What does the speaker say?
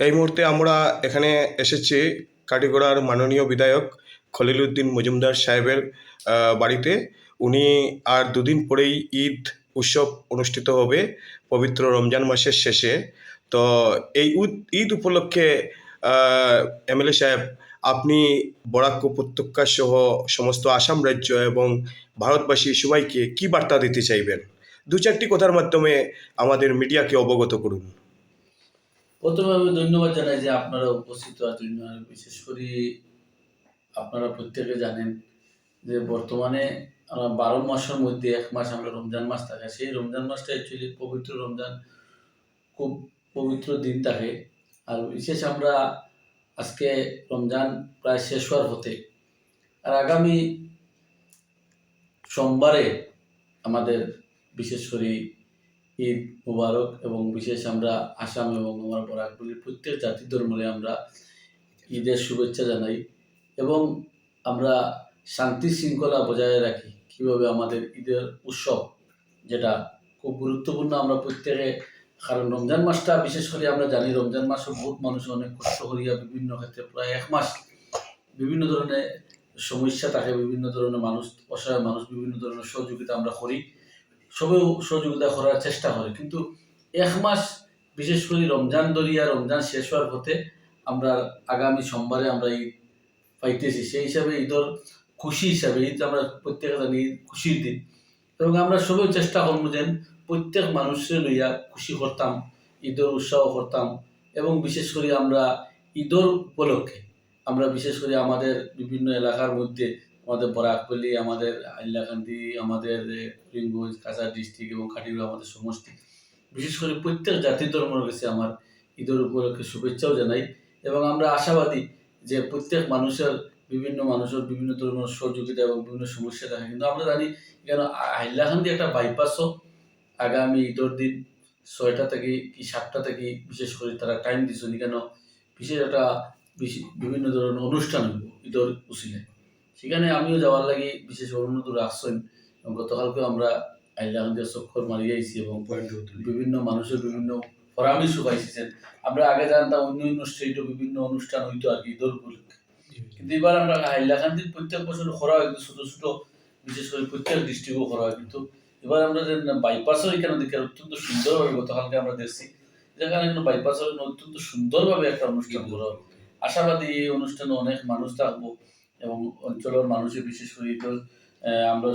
এই মুহূর্তে আমরা এখানে এসেছি কাটিগড়ার মাননীয় বিধায়ক খলিল উদ্দিন মজুমদার সাহেবের বাড়িতে। উনি আর দুদিন পরেই ঈদ উৎসব অনুষ্ঠিত হবে পবিত্র রমজান মাসের শেষে। তো এই ঈদ উপলক্ষে এমএলএ সাহেব, আপনি বরাক উপত্যকা সহ সমস্ত আসাম রাজ্য এবং ভারতবাসী সবাইকে কি বার্তা দিতে চাইবেন? দু চারটি কথার মাধ্যমে আমাদের মিডিয়াকে অবগত করুন। প্রথমে আমি ধন্যবাদ জানাই যে আপনারা উপস্থিত আছেন। বিশেষ করে আপনারা প্রত্যেকে জানেন যে বর্তমানে ১২ মাসের মধ্যে ১ মাস আমরা রমজান মাস থাকে। সেই রমজান মাসটা অ্যাকচুয়ালি পবিত্র রমজান, খুব পবিত্র দিন থাকে। আর বিশেষ আমরা আজকে রমজান প্রায় শেষ হওয়ার পথে। আর আগামী সোমবারে আমাদের বিশেষ করে ঈদ মুবারক, এবং বিশেষ আমরা আসাম এবং আমার বরাকগুলির প্রত্যেক জাতি ধর্মে আমরা ঈদের শুভেচ্ছা জানাই এবং আমরা শান্তি শৃঙ্খলা বজায় রাখি। কীভাবে আমাদের ঈদের উৎসব, যেটা খুব গুরুত্বপূর্ণ আমরা প্রত্যেকে, কারণ রমজান মাসটা বিশেষ করে আমরা জানি রমজান মাসে বহুত মানুষ অনেক কষ্ট করিয়া বিভিন্ন ক্ষেত্রে প্রায় ১ মাস বিভিন্ন ধরনের সমস্যা থাকে, বিভিন্ন ধরনের মানুষ, অসহায় মানুষ, বিভিন্ন ধরনের সহযোগিতা আমরা করি, সবেও সহযোগিতা করার চেষ্টা করে। কিন্তু ১ মাস বিশেষ করে রমজান ধরিয়া রমজান শেষ হওয়ার পথে আমরা আগামী সোমবারে আমরা ঈদ পাইতেছি। সেই হিসাবে ঈদর খুশি হিসাবে, ঈদ আমরা প্রত্যেকে জানি খুশির দিন, এবং আমরা সবাই চেষ্টা করবো যেন প্রত্যেক মানুষের লইয়া খুশি করতাম, ঈদর উৎসাহ করতাম। এবং বিশেষ করে আমরা ঈদর উপলক্ষে আমরা বিশেষ করে আমাদের বিভিন্ন এলাকার মধ্যে, আমাদের বরাকপল্লী, আমাদের হাইলাকান্দি, আমাদের করিমগঞ্জ, কাছাড় ডিস্ট্রিক্ট এবং কাটিগড়া আমাদের সমষ্টি, বিশেষ করে প্রত্যেক জাতি ধর্মের কাছে আমার ঈদের উপলক্ষে শুভেচ্ছাও জানাই। এবং আমরা আশাবাদী যে প্রত্যেক মানুষের বিভিন্ন ধরনের সহযোগিতা এবং বিভিন্ন সমস্যা থাকে। কিন্তু আমরা জানি কেন হাইলাকান্দি একটা বাইপাসও আগামী ঈদের দিন ৬টা থেকে কি ৭টা থেকে বিশেষ করে তারা টাইম দিচ্ছেন কেন, বিশেষ একটা বিভিন্ন ধরনের অনুষ্ঠান হইব ঈদের উসিলায়। সেখানে আমিও যাওয়ার লাগে বিশেষ অনুরোধ রাখছেন, এবং গতকালকেও আমরা হাইলাকান্দির চক্কর মারিয়ে আইছি এবং বিভিন্ন মানুষের বিভিন্ন পরামর্শ পাইছেন। আমরা আগে জানতাম অন্য স্টেটও বিভিন্ন অনুষ্ঠান হইতো আর কি ঈদের উপলক্ষে, কিন্তু এবার আমরা হাইলাকান্দির প্রত্যেক বছর করা হয়, কিন্তু ছোট ছোট বিশেষ করে প্রত্যেক ডিস্ট্রিক্টও করা হয়। কিন্তু এবার আমরা যে বাইপাসও এখানে দেখে অত্যন্ত সুন্দরভাবে গতকালকে আমরা দেখছি, যেখানে বাইপাসের অত্যন্ত সুন্দরভাবে একটা অনুষ্ঠান করা হবে। আশাবাদী এই অনুষ্ঠানে অনেক মানুষ থাকবো এবং অঞ্চলের মানুষের বিশেষ করে আমরা